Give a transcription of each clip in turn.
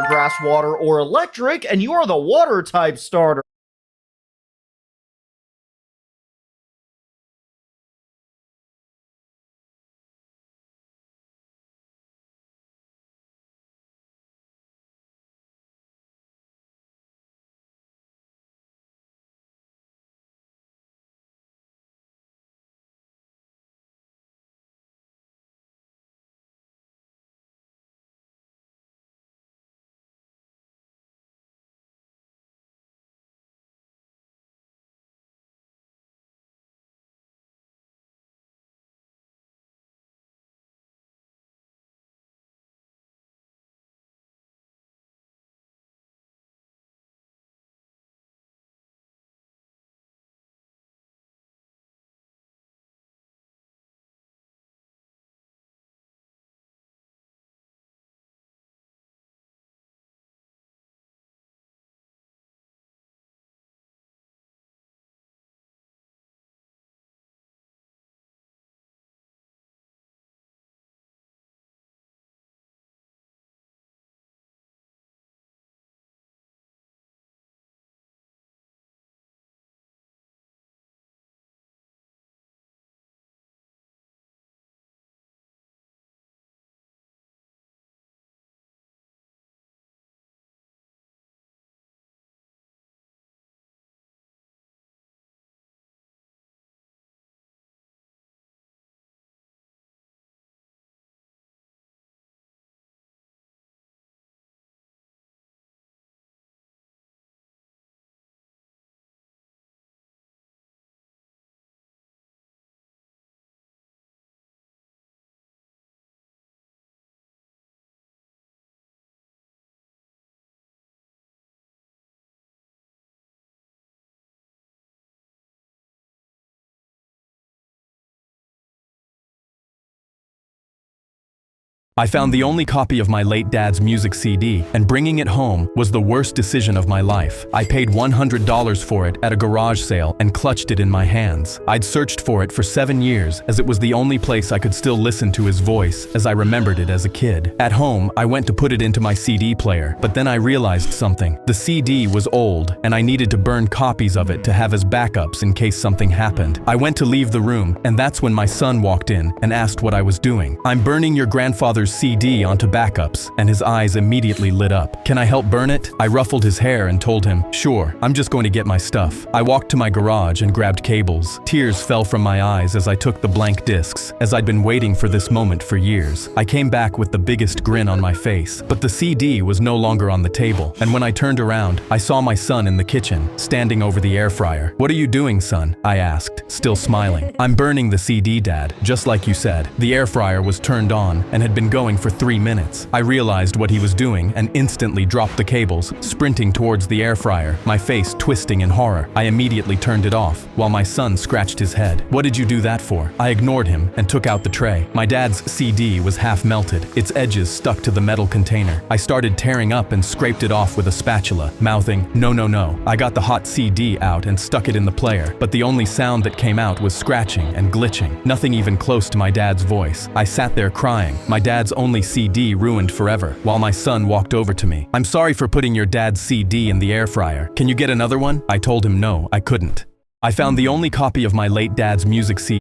grass, water, or electric, and you are the water type starter. I found the only copy of my late dad's music CD, and bringing it home was the worst decision of my life. I paid $100 for it at a garage sale and clutched it in my hands. I'd searched for it for 7 years, as it was the only place I could still listen to his voice as I remembered it as a kid. At home, I went to put it into my CD player, but then I realized something. The CD was old, and I needed to burn copies of it to have as backups in case something happened. I went to leave the room, and that's when my son walked in and asked what I was doing. "I'm burning your grandfather's CD onto backups," and his eyes immediately lit up. "Can I help burn it?" I ruffled his hair and told him, "Sure, I'm just going to get my stuff." I walked to my garage and grabbed cables. Tears fell from my eyes as I took the blank discs, as I'd been waiting for this moment for years. I came back with the biggest grin on my face, but the CD was no longer on the table, and when I turned around, I saw my son in the kitchen, standing over the air fryer. "What are you doing, son?" I asked, still smiling. "I'm burning the CD, Dad, just like you said." The air fryer was turned on and had been going for 3 minutes. I realized what he was doing and instantly dropped the cables, sprinting towards the air fryer, my face twisting in horror. I immediately turned it off, while my son scratched his head. "What did you do that for?" I ignored him and took out the tray. My dad's CD was half melted, its edges stuck to the metal container. I started tearing up and scraped it off with a spatula, mouthing, "No, no, no." I got the hot CD out and stuck it in the player, but the only sound that came out was scratching and glitching, nothing even close to my dad's voice. I sat there crying, my dad's only CD ruined forever, while my son walked over to me. "I'm sorry for putting your dad's CD in the air fryer. Can you get another one?" I told him no, I couldn't. I found the only copy of my late dad's music CD.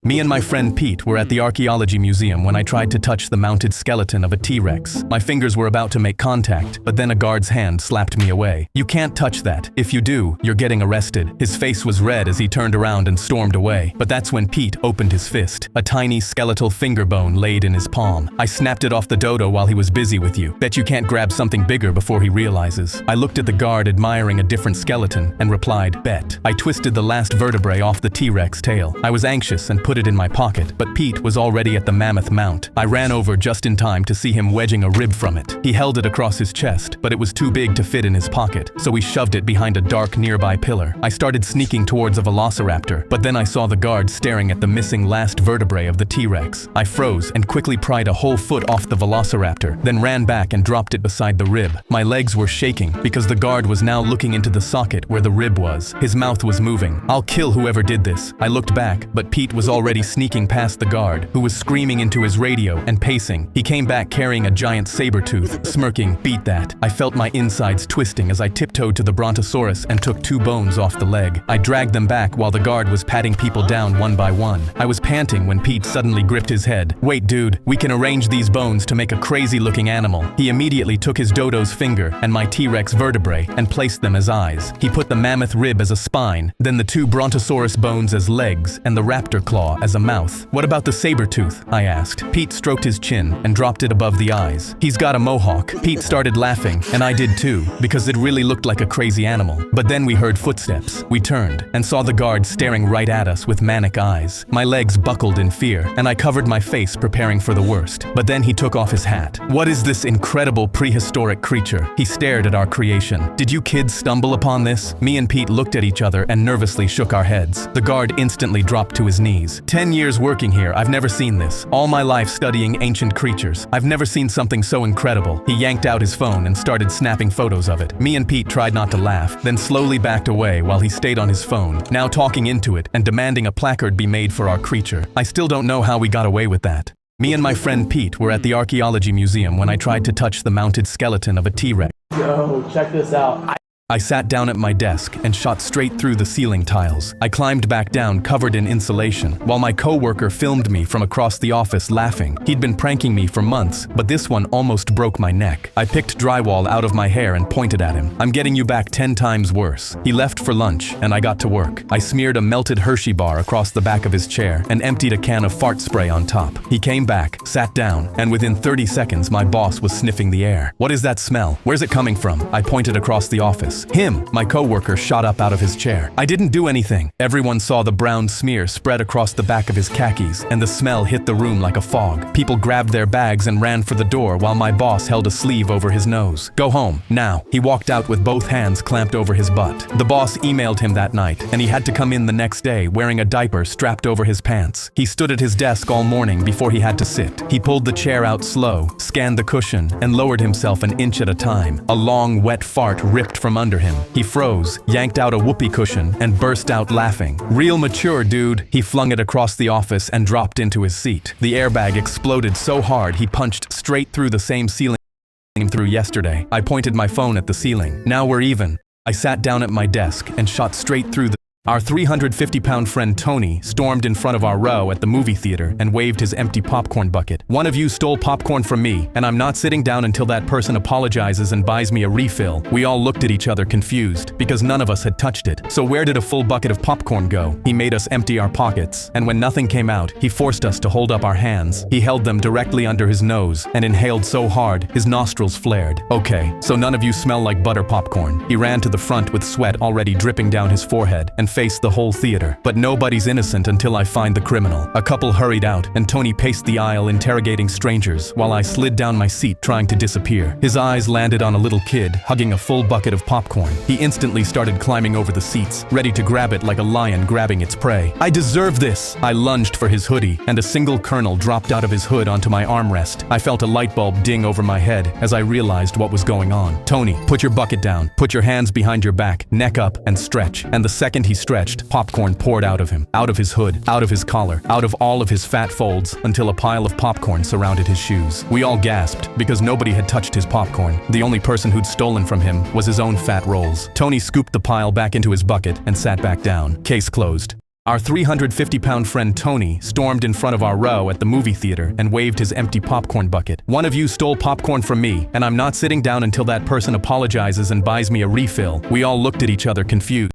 Me and my friend Pete were at the archaeology museum when I tried to touch the mounted skeleton of a T-Rex. My fingers were about to make contact, but then a guard's hand slapped me away. "You can't touch that. If you do, you're getting arrested." His face was red as he turned around and stormed away, but that's when Pete opened his fist. A tiny skeletal finger bone laid in his palm. I snapped it off the dodo while he was busy with you. "Bet you can't grab something bigger before he realizes." I looked at the guard admiring a different skeleton and replied, "Bet." I twisted the last vertebrae off the T-Rex tail. I was anxious and put it in my pocket, but Pete was already at the mammoth mount. I ran over just in time to see him wedging a rib from it. He held it across his chest, but it was too big to fit in his pocket, so he shoved it behind a dark nearby pillar. I started sneaking towards a velociraptor, but then I saw the guard staring at the missing last vertebrae of the T-Rex. I froze and quickly pried a whole foot off the velociraptor, then ran back and dropped it beside the rib. My legs were shaking because the guard was now looking into the socket where the rib was. His mouth was moving. "I'll kill whoever did this." I looked back, but Pete was already already sneaking past the guard, who was screaming into his radio and pacing. He came back carrying a giant saber tooth, smirking, "Beat that." I felt my insides twisting as I tiptoed to the Brontosaurus and took 2 bones off the leg. I dragged them back while the guard was patting people down one by one. I was panting when Pete suddenly gripped his head. "Wait, dude, we can arrange these bones to make a crazy-looking animal." He immediately took his dodo's finger and my T-Rex vertebrae and placed them as eyes. He put the mammoth rib as a spine, then the 2 Brontosaurus bones as legs, and the raptor claw as a mouth. "What about the saber tooth?" I asked. Pete stroked his chin and dropped it above the eyes. "He's got a mohawk." Pete started laughing, and I did too, because it really looked like a crazy animal. But then we heard footsteps. We turned and saw the guard staring right at us with manic eyes. My legs buckled in fear, and I covered my face preparing for the worst. But then he took off his hat. "What is this incredible prehistoric creature?" He stared at our creation. "Did you kids stumble upon this?" Me and Pete looked at each other and nervously shook our heads. The guard instantly dropped to his knees. 10 years working here, I've never seen this. All my life studying ancient creatures. I've never seen something so incredible. He yanked out his phone and started snapping photos of it. Me and Pete tried not to laugh, then slowly backed away while he stayed on his phone, now talking into it and demanding a placard be made for our creature. I still don't know how we got away with that. Me and my friend Pete were at the archaeology museum when I tried to touch the mounted skeleton of a T-Rex. Yo, check this out. I sat down at my desk and shot straight through the ceiling tiles. I climbed back down covered in insulation, while my coworker filmed me from across the office laughing. He'd been pranking me for months, but this one almost broke my neck. I picked drywall out of my hair and pointed at him. "I'm getting you back 10 times worse." He left for lunch, and I got to work. I smeared a melted Hershey bar across the back of his chair and emptied a can of fart spray on top. He came back, sat down, and within 30 seconds my boss was sniffing the air. "What is that smell? Where's it coming from?" I pointed across the office. "Him!" My coworker shot up out of his chair. "I didn't do anything." Everyone saw the brown smear spread across the back of his khakis, and the smell hit the room like a fog. People grabbed their bags and ran for the door while my boss held a sleeve over his nose. "Go home, now." He walked out with both hands clamped over his butt. The boss emailed him that night, and he had to come in the next day wearing a diaper strapped over his pants. He stood at his desk all morning before he had to sit. He pulled the chair out slow, scanned the cushion, and lowered himself an inch at a time. A long, wet fart ripped from under him. He froze, yanked out a whoopee cushion, and burst out laughing. "Real mature, dude." He flung it across the office and dropped into his seat. The airbag exploded so hard he punched straight through the same ceiling through yesterday. I pointed my phone at the ceiling. "Now we're even." I sat down at my desk and shot straight through the Our 350-pound friend Tony stormed in front of our row at the movie theater and waved his empty popcorn bucket. "One of you stole popcorn from me, and I'm not sitting down until that person apologizes and buys me a refill." We all looked at each other confused, because none of us had touched it. "So where did a full bucket of popcorn go?" He made us empty our pockets, and when nothing came out, he forced us to hold up our hands. He held them directly under his nose and inhaled so hard, his nostrils flared. "Okay, so none of you smell like butter popcorn." He ran to the front with sweat already dripping down his forehead and faced the whole theater. "But nobody's innocent until I find the criminal." A couple hurried out, and Tony paced the aisle interrogating strangers, while I slid down my seat trying to disappear. His eyes landed on a little kid hugging a full bucket of popcorn. He instantly started climbing over the seats, ready to grab it like a lion grabbing its prey. "I deserve this!" I lunged for his hoodie, and a single kernel dropped out of his hood onto my armrest. I felt a light bulb ding over my head as I realized what was going on. "Tony, put your bucket down. Put your hands behind your back, neck up, and stretch." And the second he stretched, popcorn poured out of him, out of his hood, out of his collar, out of all of his fat folds, until a pile of popcorn surrounded his shoes. We all gasped, because nobody had touched his popcorn. The only person who'd stolen from him was his own fat rolls. Tony scooped the pile back into his bucket and sat back down. Case closed. Our 350-pound friend Tony stormed in front of our row at the movie theater and waved his empty popcorn bucket. "One of you stole popcorn from me, and I'm not sitting down until that person apologizes and buys me a refill." We all looked at each other confused.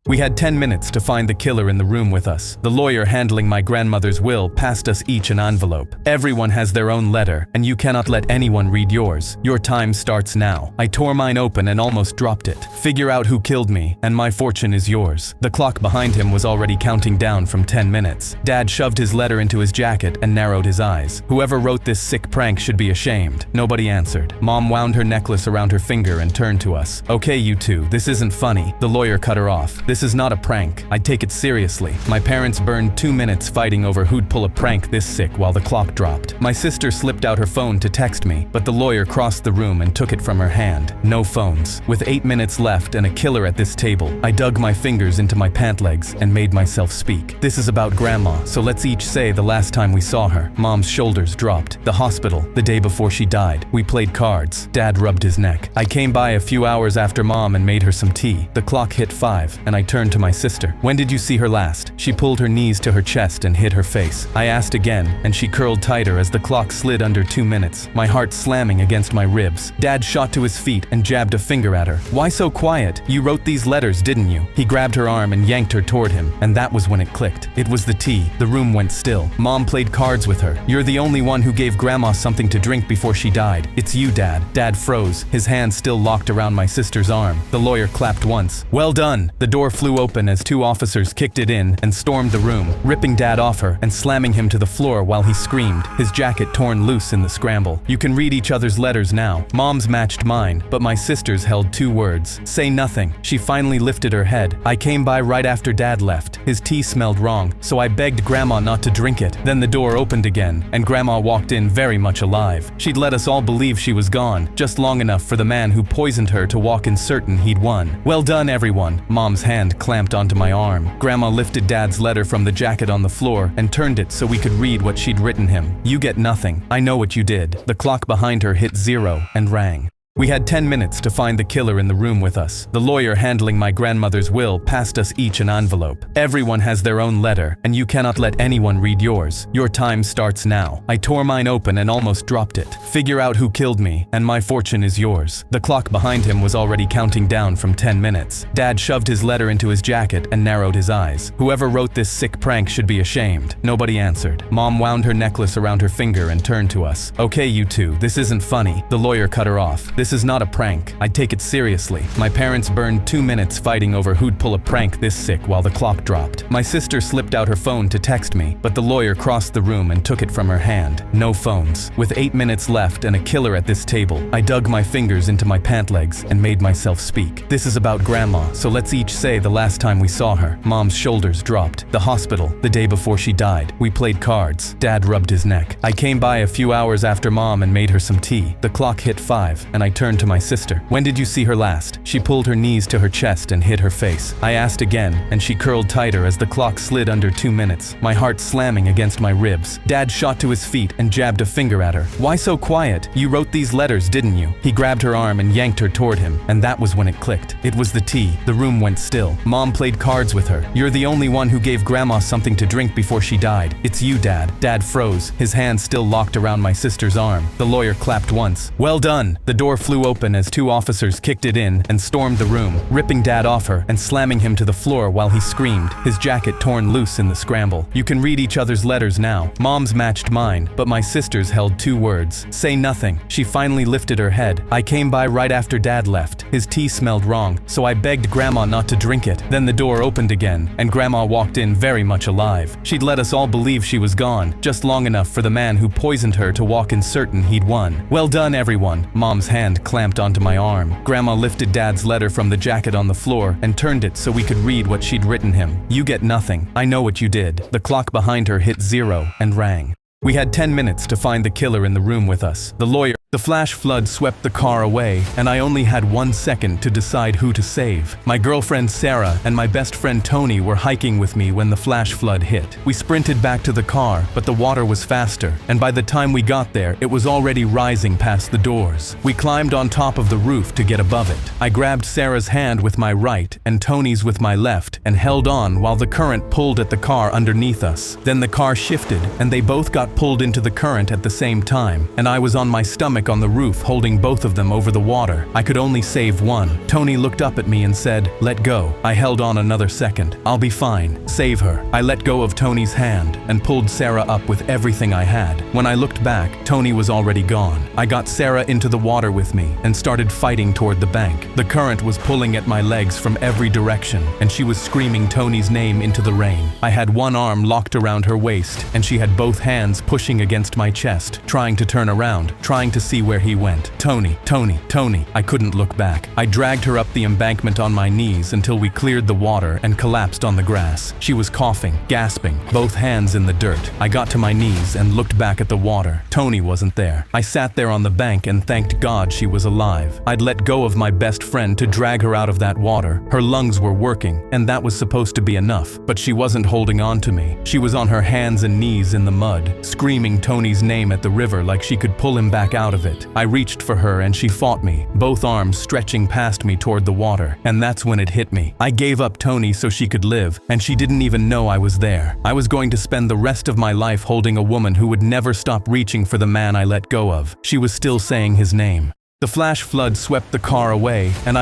We had 10 minutes to find the killer in the room with us. The lawyer handling my grandmother's will passed us each an envelope. "Everyone has their own letter, and you cannot let anyone read yours. Your time starts now." I tore mine open and almost dropped it. "Figure out who killed me, and my fortune is yours." The clock behind him was already counting down from 10 minutes. Dad shoved his letter into his jacket and narrowed his eyes. Whoever wrote this sick prank should be ashamed. Nobody answered. Mom wound her necklace around her finger and turned to us. "Okay, you two, this isn't funny." The lawyer cut her off. "This This is not a prank. I'd take it seriously. My parents burned 2 minutes fighting over who'd pull a prank this sick while the clock dropped. My sister slipped out her phone to text me, but the lawyer crossed the room and took it from her hand. No phones. With 8 minutes left and a killer at this table, I dug my fingers into my pant legs and made myself speak. This is about Grandma, so let's each say the last time we saw her. Mom's shoulders dropped. The hospital, the day before she died. We played cards. Dad rubbed his neck. I came by a few hours after Mom and made her some tea. The clock hit 5, and I turned to my sister. When did you see her last? She pulled her knees to her chest and hid her face. I asked again, and she curled tighter as the clock slid under 2 minutes, my heart slamming against my ribs. Dad shot to his feet and jabbed a finger at her. Why so quiet? You wrote these letters, didn't you? He grabbed her arm and yanked her toward him, and that was when it clicked. It was the tea. The room went still. Mom played cards with her. You're the only one who gave Grandma something to drink before she died. It's you, Dad. Dad froze, his hand still locked around my sister's arm. The lawyer clapped once. Well done. The door flew open as 2 officers kicked it in and stormed the room, ripping Dad off her and slamming him to the floor while he screamed, his jacket torn loose in the scramble. You can read each other's letters now. Mom's matched mine, but my sister's held 2 words. Say nothing. She finally lifted her head. I came by right after Dad left. His tea smelled wrong, so I begged Grandma not to drink it. Then the door opened again, and Grandma walked in very much alive. She'd let us all believe she was gone, just long enough for the man who poisoned her to walk in certain he'd won. Well done, everyone. Mom's hand clamped onto my arm. Grandma lifted Dad's letter from the jacket on the floor and turned it so we could read what she'd written him. You get nothing. I know what you did. The clock behind her hit 0 and rang. We had 10 minutes to find the killer in the room with us. The lawyer handling my grandmother's will passed us each an envelope. Everyone has their own letter, and you cannot let anyone read yours. Your time starts now. I tore mine open and almost dropped it. Figure out who killed me, and my fortune is yours. The clock behind him was already counting down from 10 minutes. Dad shoved his letter into his jacket and narrowed his eyes. Whoever wrote this sick prank should be ashamed. Nobody answered. Mom wound her necklace around her finger and turned to us. Okay, you two, this isn't funny. The lawyer cut her off. This is not a prank. I'd take it seriously. My parents burned 2 minutes fighting over who'd pull a prank this sick while the clock dropped. My sister slipped out her phone to text me, but the lawyer crossed the room and took it from her hand. No phones. With 8 minutes left and a killer at this table, I dug my fingers into my pant legs and made myself speak. This is about Grandma, so let's each say the last time we saw her. Mom's shoulders dropped. The hospital, the day before she died. We played cards. Dad rubbed his neck. I came by a few hours after Mom and made her some tea. The clock hit 5, and I turned to my sister. When did you see her last? She pulled her knees to her chest and hid her face. I asked again, and she curled tighter as the clock slid under 2 minutes, my heart slamming against my ribs. Dad shot to his feet and jabbed a finger at her. Why so quiet? You wrote these letters, didn't you? He grabbed her arm and yanked her toward him, and that was when it clicked. It was the tea. The room went still. Mom played cards with her. You're the only one who gave Grandma something to drink before she died. It's you, Dad. Dad froze, his hand still locked around my sister's arm. The lawyer clapped once. Well done. The door flew open as 2 officers kicked it in and stormed the room, ripping Dad off her and slamming him to the floor while he screamed, his jacket torn loose in the scramble. You can read each other's letters now. Mom's matched mine, but my sister's held 2 words. Say nothing. She finally lifted her head. I came by right after Dad left. His tea smelled wrong, so I begged Grandma not to drink it. Then the door opened again, and Grandma walked in very much alive. She'd let us all believe she was gone, just long enough for the man who poisoned her to walk in certain he'd won. Well done, everyone. Mom's hand clamped onto my arm. Grandma lifted Dad's letter from the jacket on the floor and turned it so we could read what she'd written him. You get nothing. I know what you did. The clock behind her hit 0 and rang. We had 10 minutes to find the killer in the room with us. The lawyer. The flash flood swept the car away, and I only had 1 second to decide who to save. My girlfriend Sarah and my best friend Tony were hiking with me when the flash flood hit. We sprinted back to the car, but the water was faster, and by the time we got there, it was already rising past the doors. We climbed on top of the roof to get above it. I grabbed Sarah's hand with my right and Tony's with my left and held on while the current pulled at the car underneath us. Then the car shifted, and they both got pulled into the current at the same time, and I was on my stomach on the roof holding both of them over the water. I could only save one. Tony looked up at me and said, "Let go." I held on another second. "I'll be fine. Save her." I let go of Tony's hand and pulled Sarah up with everything I had. When I looked back, Tony was already gone. I got Sarah into the water with me and started fighting toward the bank. The current was pulling at my legs from every direction, and she was screaming Tony's name into the rain. I had one arm locked around her waist, and she had both hands pushing against my chest, trying to turn around, trying to see where he went. Tony, Tony, Tony. I couldn't look back. I dragged her up the embankment on my knees until we cleared the water and collapsed on the grass. She was coughing, gasping, both hands in the dirt. I got to my knees and looked back at the water. Tony wasn't there. I sat there on the bank and thanked God she was alive. I'd let go of my best friend to drag her out of that water. Her lungs were working, and that was supposed to be enough, but she wasn't holding on to me. She was on her hands and knees in the mud, screaming Tony's name at the river like she could pull him back out of it. I reached for her and she fought me, both arms stretching past me toward the water, and that's when it hit me. I gave up Tony so she could live, and she didn't even know I was there. I was going to spend the rest of my life holding a woman who would never stop reaching for the man I let go of. She was still saying his name. The flash flood swept the car away, and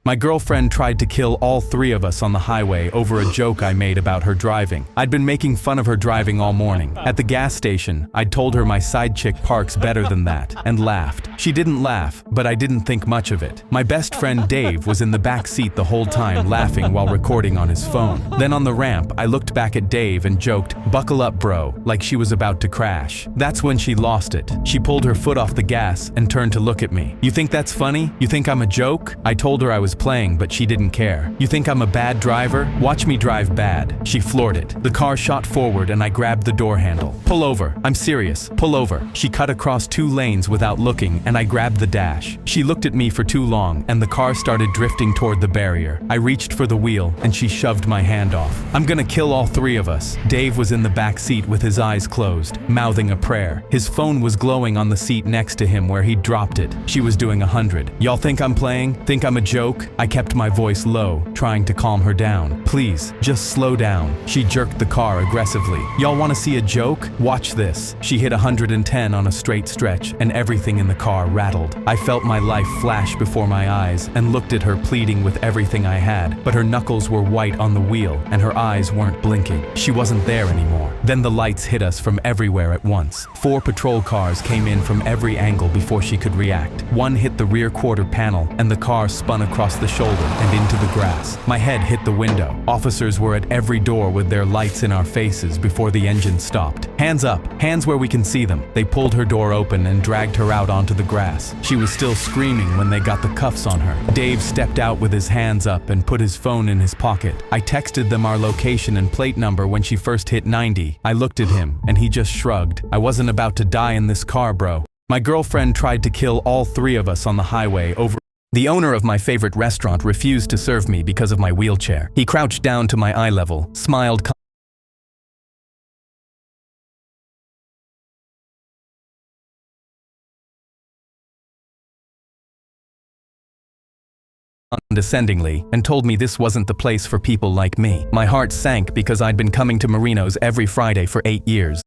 my girlfriend tried to kill all three of us on the highway over a joke I made about her driving. I'd been making fun of her driving all morning. At the gas station, I'd told her my side chick parks better than that, and laughed. She didn't laugh, but I didn't think much of it. My best friend Dave was in the back seat the whole time laughing while recording on his phone. Then on the ramp, I looked back at Dave and joked, "Buckle up, bro," like she was about to crash. That's when she lost it. She pulled her foot off the gas and turned to look at me. "You think that's funny? You think I'm a joke?" I told her I was playing, but she didn't care. "You think I'm a bad driver? Watch me drive bad." She floored it. The car shot forward and I grabbed the door handle. "Pull over. I'm serious. Pull over." She cut across 2 lanes without looking and I grabbed the dash. She looked at me for too long and the car started drifting toward the barrier. I reached for the wheel and she shoved my hand off. "I'm gonna kill all 3 of us." Dave was in the back seat with his eyes closed, mouthing a prayer. His phone was glowing on the seat next to him where he'd dropped it. She was doing 100. "Y'all think I'm playing? Think I'm a joke?" I kept my voice low, trying to calm her down. "Please, just slow down." She jerked the car aggressively. "Y'all want to see a joke? Watch this." She hit 110 on a straight stretch, and everything in the car rattled. I felt my life flash before my eyes and looked at her pleading with everything I had, but her knuckles were white on the wheel and her eyes weren't blinking. She wasn't there anymore. Then the lights hit us from everywhere at once. 4 patrol cars came in from every angle before she could react. One hit the rear quarter panel and the car spun across the shoulder and into the grass. My head hit the window. Officers were at every door with their lights in our faces before the engine stopped. "Hands up, hands where we can see them." They pulled her door open and dragged her out onto the grass. She was still screaming when they got the cuffs on her. Dave stepped out with his hands up and put his phone in his pocket. I texted them our location and plate number when she first hit 90. I looked at him and he just shrugged. "I wasn't about to die in this car, bro." My girlfriend tried to kill all 3 of us on the highway over. The owner of my favorite restaurant refused to serve me because of my wheelchair. He crouched down to my eye level, smiled condescendingly, and told me this wasn't the place for people like me. My heart sank because I'd been coming to Marino's every Friday for 8 years.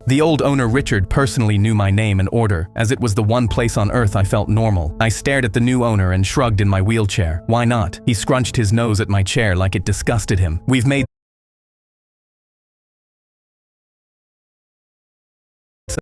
The old owner Richard personally knew my name and order, as it was the one place on earth I felt normal. I stared at the new owner and shrugged in my wheelchair. "Why not?" He scrunched his nose at my chair like it disgusted him. "We've made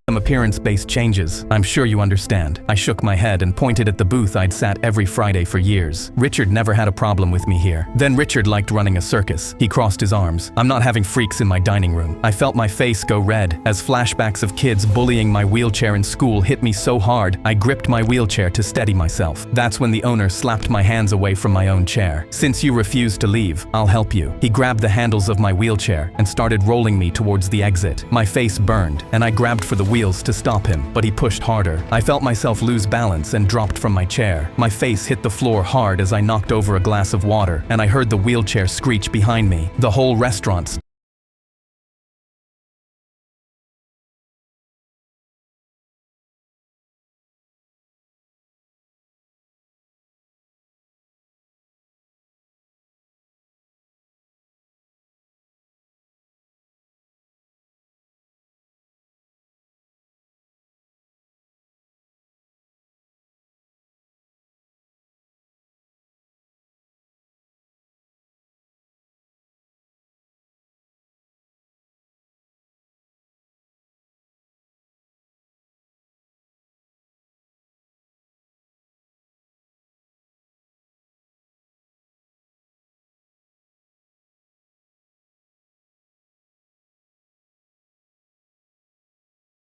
some appearance-based changes. I'm sure you understand." I shook my head and pointed at the booth I'd sat every Friday for years. Richard never had a problem with me here. Then Richard liked running a circus. He crossed his arms. "I'm not having freaks in my dining room." I felt my face go red as flashbacks of kids bullying my wheelchair in school hit me so hard, I gripped my wheelchair to steady myself. That's when the owner slapped my hands away from my own chair. "Since you refuse to leave, I'll help you." He grabbed the handles of my wheelchair and started rolling me towards the exit. My face burned, and I grabbed for the wheels to stop him, but he pushed harder. I felt myself lose balance and dropped from my chair. My face hit the floor hard as I knocked over a glass of water, and I heard the wheelchair screech behind me. The whole restaurant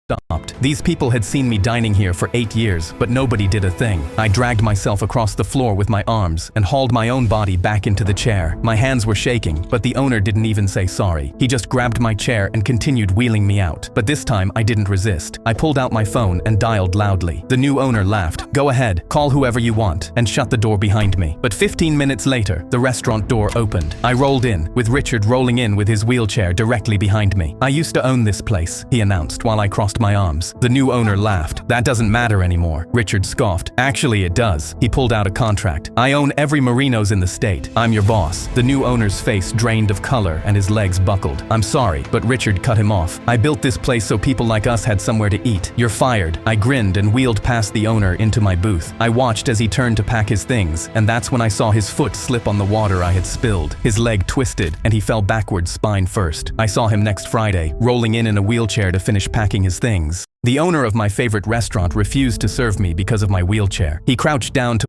stopped. These people had seen me dining here for 8 years, but nobody did a thing. I dragged myself across the floor with my arms and hauled my own body back into the chair. My hands were shaking, but the owner didn't even say sorry. He just grabbed my chair and continued wheeling me out. But this time, I didn't resist. I pulled out my phone and dialed loudly. The new owner laughed. "Go ahead, call whoever you want," and shut the door behind me. But 15 minutes later, the restaurant door opened. I rolled in, with Richard rolling in with his wheelchair directly behind me. "I used to own this place," he announced while I crossed my arms. The new owner laughed. "That doesn't matter anymore," Richard scoffed. "Actually, it does." He pulled out a contract. "I own every Marinos in the state. I'm your boss." The new owner's face drained of color and his legs buckled. "I'm sorry, but Richard cut him off. I built this place so people like us had somewhere to eat. You're fired." I grinned and wheeled past the owner into my booth. I watched as he turned to pack his things, and that's when I saw his foot slip on the water I had spilled. His leg twisted, and he fell backwards spine first. I saw him next Friday, rolling in a wheelchair to finish packing his things. The owner of my favorite restaurant refused to serve me because of my wheelchair. He crouched down to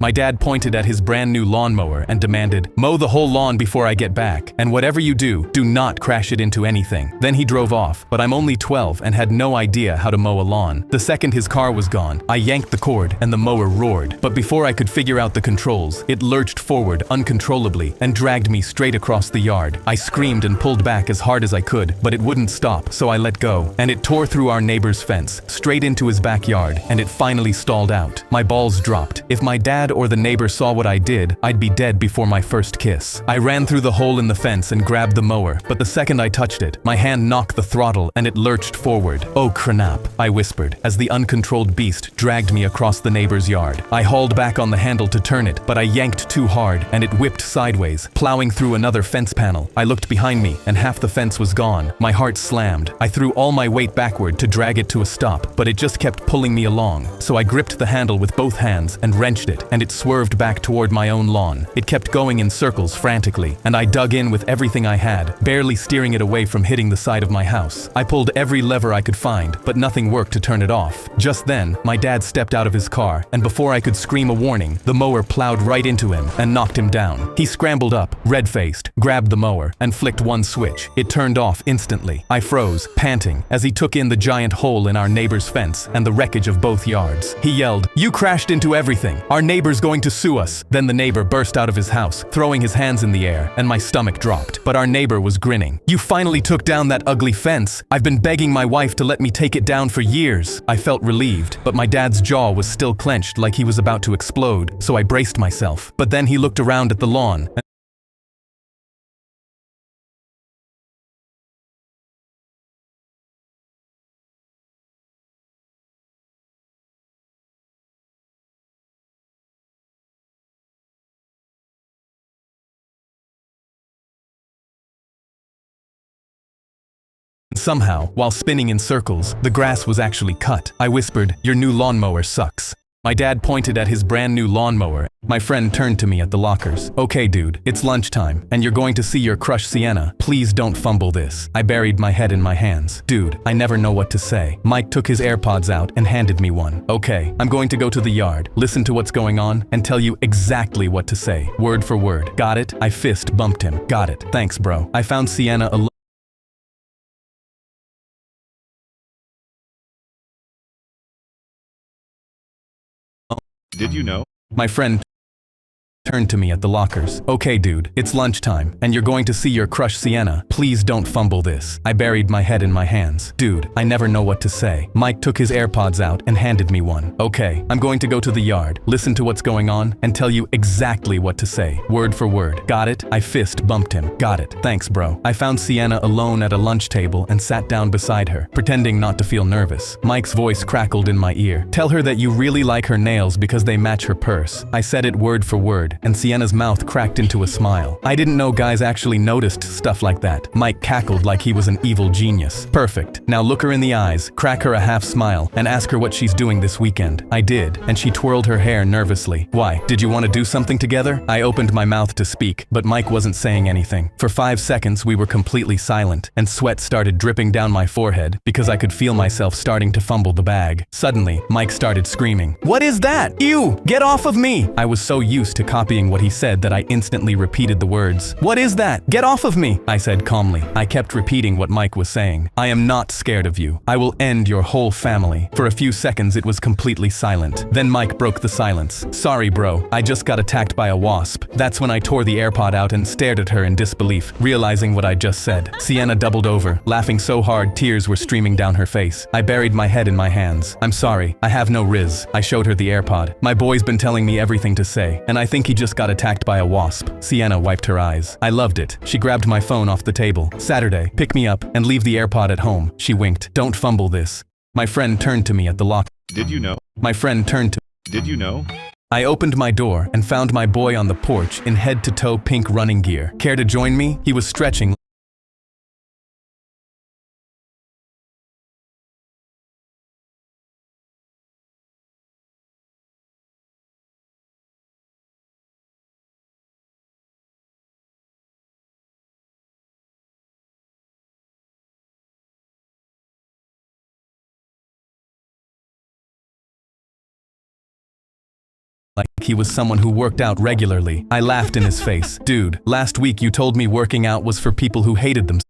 My dad pointed at his brand new lawnmower and demanded, "Mow the whole lawn before I get back, and whatever you do, do not crash it into anything." Then he drove off, but I'm only 12 and had no idea how to mow a lawn. The second his car was gone, I yanked the cord and the mower roared. But before I could figure out the controls, it lurched forward uncontrollably and dragged me straight across the yard. I screamed and pulled back as hard as I could, but it wouldn't stop, so I let go, and it tore through our neighbor's fence, straight into his backyard, and it finally stalled out. My balls dropped. If my dad or the neighbor saw what I did, I'd be dead before my first kiss. I ran through the hole in the fence and grabbed the mower, but the second I touched it, my hand knocked the throttle and it lurched forward. "Oh crap," I whispered, as the uncontrolled beast dragged me across the neighbor's yard. I hauled back on the handle to turn it, but I yanked too hard and it whipped sideways, plowing through another fence panel. I looked behind me and half the fence was gone. My heart slammed. I threw all my weight backward to drag it to a stop, but it just kept pulling me along. So I gripped the handle with both hands and wrenched it, and it swerved back toward my own lawn. It kept going in circles frantically, and I dug in with everything I had, barely steering it away from hitting the side of my house. I pulled every lever I could find, but nothing worked to turn it off. Just then, my dad stepped out of his car, and before I could scream a warning, the mower plowed right into him and knocked him down. He scrambled up, red-faced, grabbed the mower, and flicked one switch. It turned off instantly. I froze, panting, as he took in the giant hole in our neighbor's fence and the wreckage of both yards. He yelled, "You crashed into everything. Our neighbor's going to sue us." Then the neighbor burst out of his house, throwing his hands in the air, and my stomach dropped. But our neighbor was grinning. "You finally took down that ugly fence. I've been begging my wife to let me take it down for years." I felt relieved, but my dad's jaw was still clenched like he was about to explode, so I braced myself. But then he looked around at the lawn. Somehow, while spinning in circles, the grass was actually cut. I whispered, "Your new lawnmower sucks." My dad pointed at his brand new lawnmower. My friend turned to me at the lockers. "Okay, dude, it's lunchtime, and you're going to see your crush Sienna. Please don't fumble this." I buried my head in my hands. "Dude, I never know what to say." Mike took his AirPods out and handed me one. "Okay, I'm going to go to the yard, listen to what's going on, and tell you exactly what to say, word for word. Got it?" I fist bumped him. "Got it. Thanks, bro." I found Sienna alone. Did you know? My friend turned to me at the lockers. "Okay, dude, it's lunchtime, and you're going to see your crush Sienna. Please don't fumble this." I buried my head in my hands. "Dude, I never know what to say." Mike took his AirPods out and handed me one. "Okay, I'm going to go to the yard, listen to what's going on, and tell you exactly what to say, word for word. Got it?" I fist bumped him. "Got it. Thanks, bro." I found Sienna alone at a lunch table and sat down beside her, pretending not to feel nervous. Mike's voice crackled in my ear. "Tell her that you really like her nails because they match her purse." I said it word for word, and Sienna's mouth cracked into a smile. I didn't know guys actually noticed stuff like that. Mike cackled like he was an evil genius. "Perfect. Now look her in the eyes, crack her a half smile, and ask her what she's doing this weekend." I did, and she twirled her hair nervously. "Why, did you want to do something together?" I opened my mouth to speak, but Mike wasn't saying anything. For 5 seconds we were completely silent, and sweat started dripping down my forehead because I could feel myself starting to fumble the bag. Suddenly, Mike started screaming, "What is that? Ew! Get off of me!" I was so used to copying what he said that I instantly repeated the words. "What is that? Get off of me!" I said calmly. I kept repeating what Mike was saying. "I am not scared of you. I will end your whole family." For a few seconds it was completely silent. Then Mike broke the silence. "Sorry bro, I just got attacked by a wasp." That's when I tore the AirPod out and stared at her in disbelief, realizing what I just said. Sienna doubled over, laughing so hard tears were streaming down her face. I buried my head in my hands. "I'm sorry, I have no riz." I showed her the AirPod. "My boy's been telling me everything to say, and I think he just got attacked by a wasp." Sienna wiped her eyes. I loved it. She grabbed my phone off the table. "Saturday, pick me up and leave the AirPod at home." She winked. "Don't fumble this." My friend turned to me at the lock. Did you know? My friend turned to Did you know? I opened my door and found my boy on the porch in head-to-toe pink running gear. "Care to join me?" He was stretching like he was someone who worked out regularly. I laughed in his face. "Dude, last week you told me working out was for people who hated themselves.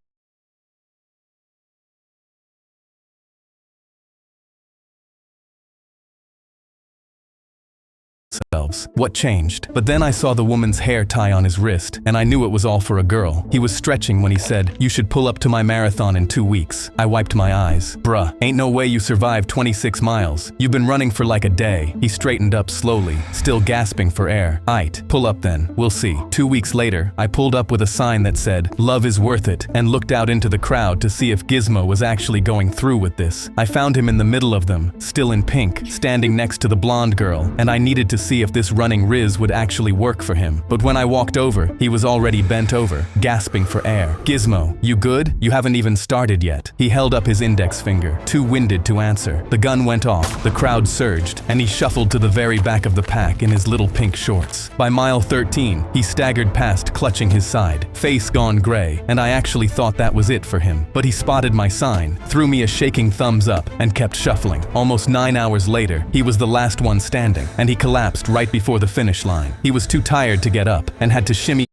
What changed?" But then I saw the woman's hair tie on his wrist, and I knew it was all for a girl. He was stretching when he said, "You should pull up to my marathon in 2 weeks." I wiped my eyes. "Bruh, ain't no way you survived 26 miles. You've been running for like a day." He straightened up slowly, still gasping for air. "Aight, pull up then, we'll see." 2 weeks later, I pulled up with a sign that said, "Love is worth it," and looked out into the crowd to see if Gizmo was actually going through with this. I found him in the middle of them, still in pink, standing next to the blonde girl, and I needed to see if this running riz would actually work for him. But when I walked over, he was already bent over, gasping for air. "Gizmo, you good? You haven't even started yet." He held up his index finger, too winded to answer. The gun went off, the crowd surged, and he shuffled to the very back of the pack in his little pink shorts. By mile 13, he staggered past, clutching his side, face gone gray, and I actually thought that was it for him. But he spotted my sign, threw me a shaking thumbs up, and kept shuffling. Almost 9 hours later, he was the last one standing, and he collapsed right before the finish line. He was too tired to get up and had to shimmy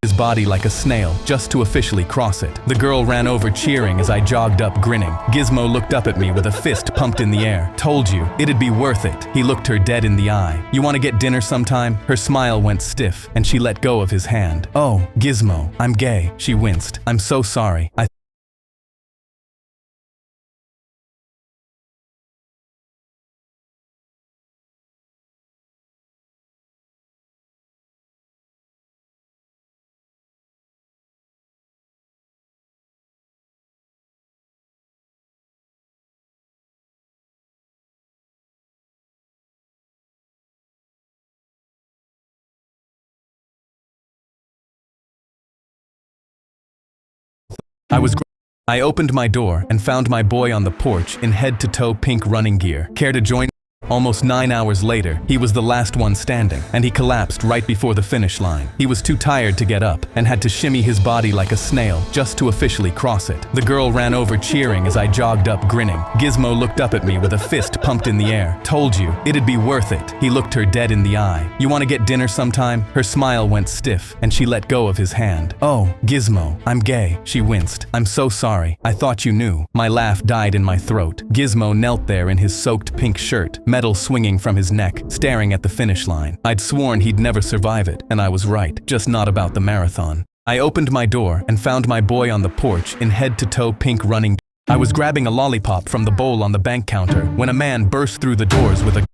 his body like a snail, just to officially cross it. The girl ran over cheering as I jogged up grinning. Gizmo looked up at me with a fist pumped in the air. "Told you, it'd be worth it." He looked her dead in the eye. "You want to get dinner sometime?" Her smile went stiff, and she let go of his hand. "Oh, Gizmo, I'm gay." She winced. "I'm so sorry. I opened my door and found my boy on the porch in head-to-toe pink running gear. "Care to join?" Almost 9 hours later, he was the last one standing, and he collapsed right before the finish line. He was too tired to get up and had to shimmy his body like a snail just to officially cross it. The girl ran over cheering as I jogged up grinning. Gizmo looked up at me with a fist pumped in the air. "Told you, it'd be worth it." He looked her dead in the eye. "You want to get dinner sometime?" Her smile went stiff, and she let go of his hand. "Oh, Gizmo, I'm gay." She winced. "I'm so sorry. I thought you knew." My laugh died in my throat. Gizmo knelt there in his soaked pink shirt, metal swinging from his neck, staring at the finish line. I'd sworn he'd never survive it, and I was right, just not about the marathon. I opened my door and found my boy on the porch in head-to-toe pink running. I was grabbing a lollipop from the bowl on the bank counter when a man burst through the doors with a gun.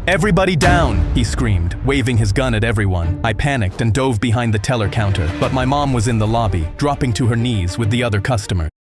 "Everybody down!" he screamed, waving his gun at everyone. I panicked and dove behind the teller counter, but my mom was in the lobby, dropping to her knees with the other customers.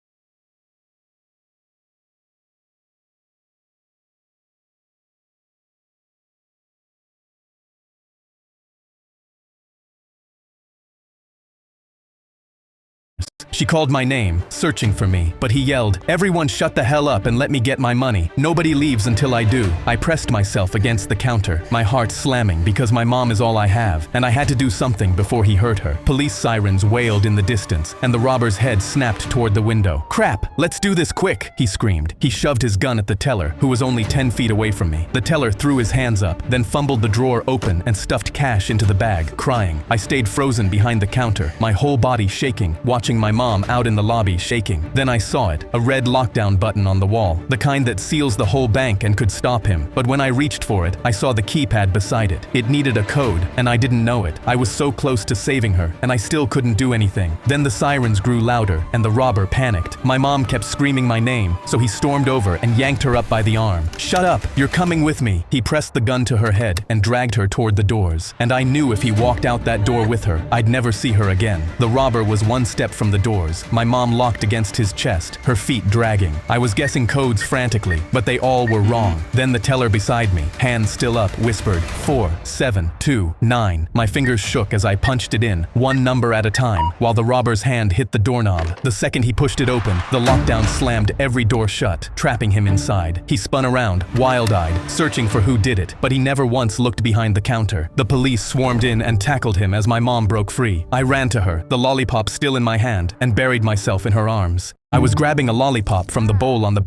She called my name, searching for me, but he yelled, "Everyone shut the hell up and let me get my money. Nobody leaves until I do." I pressed myself against the counter, my heart slamming because my mom is all I have, and I had to do something before he hurt her. Police sirens wailed in the distance, and the robber's head snapped toward the window. "Crap, let's do this quick," he screamed. He shoved his gun at the teller, who was only 10 feet away from me. The teller threw his hands up, then fumbled the drawer open and stuffed cash into the bag, crying. I stayed frozen behind the counter, my whole body shaking, watching my mom out in the lobby shaking. Then I saw it, a red lockdown button on the wall, the kind that seals the whole bank and could stop him. But when I reached for it, I saw the keypad beside it. It needed a code, and I didn't know it. I was so close to saving her, and I still couldn't do anything. Then the sirens grew louder, and the robber panicked. My mom kept screaming my name, so he stormed over and yanked her up by the arm. "Shut up, you're coming with me." He pressed the gun to her head and dragged her toward the doors. And I knew if he walked out that door with her, I'd never see her again. The robber was one step from the doors, my mom locked against his chest, her feet dragging. I was guessing codes frantically, but they all were wrong. Then the teller beside me, hands still up, whispered, 4729. My fingers shook as I punched it in, one number at a time, while the robber's hand hit the doorknob. The second he pushed it open, the lockdown slammed every door shut, trapping him inside. He spun around, wild-eyed, searching for who did it, but he never once looked behind the counter. The police swarmed in and tackled him as my mom broke free. I ran to her, the lollipop still in my hand, and buried myself in her arms. I was grabbing a lollipop from the bowl on the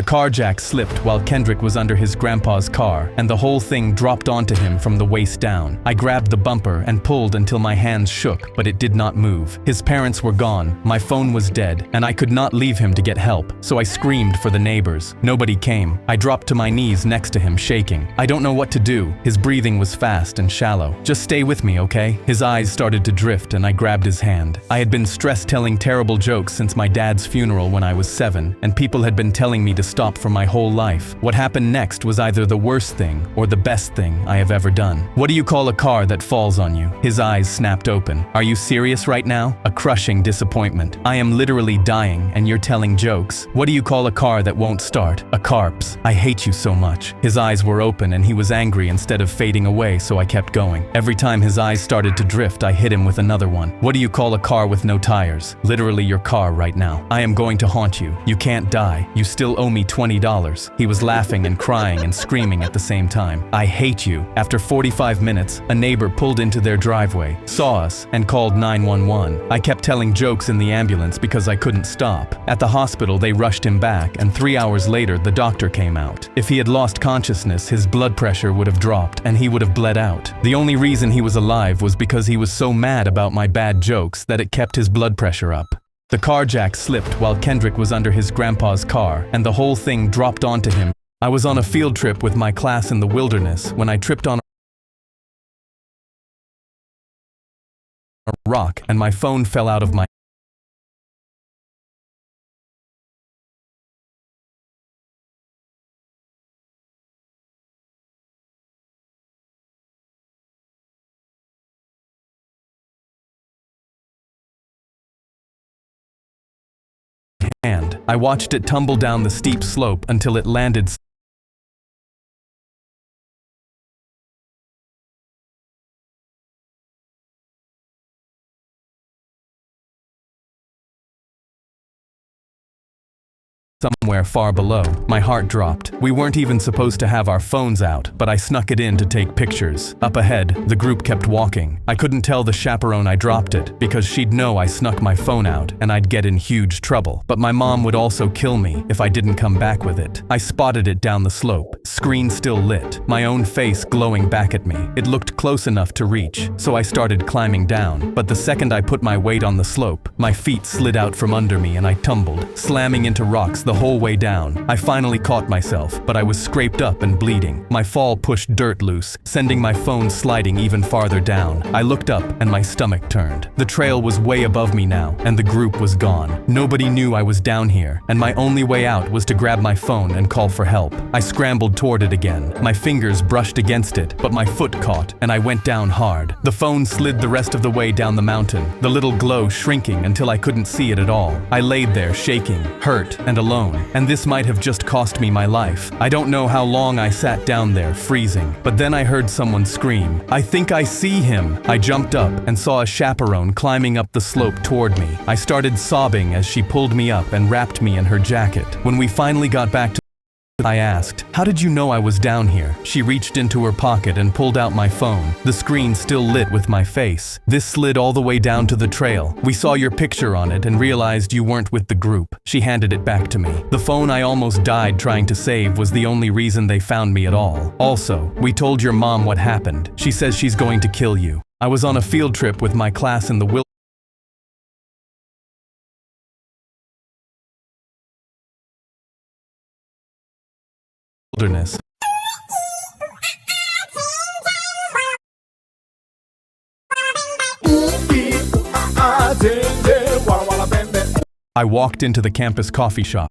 car jack slipped while Kendrick was under his grandpa's car, and the whole thing dropped onto him from the waist down. I grabbed the bumper and pulled until my hands shook, but it did not move. His parents were gone, my phone was dead, and I could not leave him to get help, so I screamed for the neighbors. Nobody came. I dropped to my knees next to him, shaking. I don't know what to do. His breathing was fast and shallow. "Just stay with me, okay?" His eyes started to drift, and I grabbed his hand. I had been stress-telling terrible jokes since my dad's funeral when I was 7, and people had been telling me to stop for my whole life. What happened next was either the worst thing or the best thing I have ever done. "What do you call a car that falls on you?" His eyes snapped open. "Are you serious right now?" A crushing disappointment. "I am literally dying and you're telling jokes. What do you call a car that won't start?" "A carps. I hate you so much." His eyes were open and he was angry instead of fading away, so I kept going. Every time his eyes started to drift, I hit him with another one. "What do you call a car with no tires?" "Literally your car right now. I am going to haunt you. You can't die. You still owe me $20. He was laughing and crying and screaming at the same time. "I hate you." After 45 minutes, a neighbor pulled into their driveway, saw us, and called 911. I kept telling jokes in the ambulance because I couldn't stop. At the hospital, they rushed him back, and 3 hours later, the doctor came out. If he had lost consciousness, his blood pressure would have dropped, and he would have bled out. The only reason he was alive was because he was so mad about my bad jokes that it kept his blood pressure up. The car jack slipped while Kendrick was under his grandpa's car, and the whole thing dropped onto him. I was on a field trip with my class in the wilderness when I tripped on a rock and my phone fell out of my hand. I watched it tumble down the steep slope until it landed somewhere far below. My heart dropped. We weren't even supposed to have our phones out, but I snuck it in to take pictures. Up ahead, the group kept walking. I couldn't tell the chaperone I dropped it, because she'd know I snuck my phone out, and I'd get in huge trouble. But my mom would also kill me if I didn't come back with it. I spotted it down the slope, screen still lit, my own face glowing back at me. It looked close enough to reach, so I started climbing down. But the second I put my weight on the slope, my feet slid out from under me and I tumbled, slamming into rocks the whole way down. I finally caught myself, but I was scraped up and bleeding. My fall pushed dirt loose, sending my phone sliding even farther down. I looked up and my stomach turned. The trail was way above me now, and the group was gone. Nobody knew I was down here, and my only way out was to grab my phone and call for help. I scrambled toward it again. My fingers brushed against it, but my foot caught, and I went down hard. The phone slid the rest of the way down the mountain, the little glow shrinking until I couldn't see it at all. I laid there shaking, hurt, and alone. and this might have just cost me my life. I don't know how long I sat down there, freezing, but then I heard someone scream, "I think I see him!" I jumped up and saw a chaperone climbing up the slope toward me. I started sobbing as she pulled me up and wrapped me in her jacket. When we finally got back to I asked, "How did you know I was down here?" She reached into her pocket and pulled out my phone, the screen still lit with my face. "This slid all the way down to the trail. We saw your picture on it and realized you weren't with the group." She handed it back to me. The phone I almost died trying to save was the only reason they found me at all. "Also, we told your mom what happened. She says she's going to kill you. I was on a field trip with my class in the wilderness. I walked into the campus coffee shop.